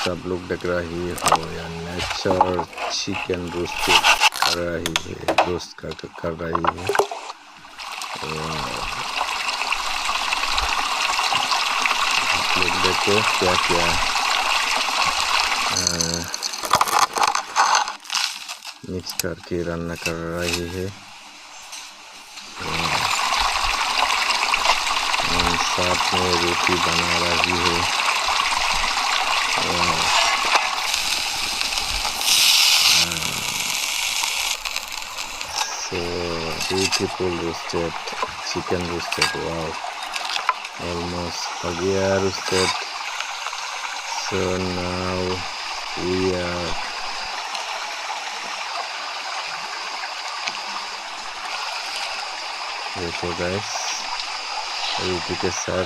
सब लोग देख रही हो या नेचर चिकन रोस्टेड कर रही है, रोस्ट कर रही है। आप लोग देखो क्या क्या मिक्स करके रन्ना कर रही है। साथ में रोटी बना रही है। So beautiful roasted chicken roasted. Wow, almost Pagaya roasted. So now we are देखो guys, रोटी के साथ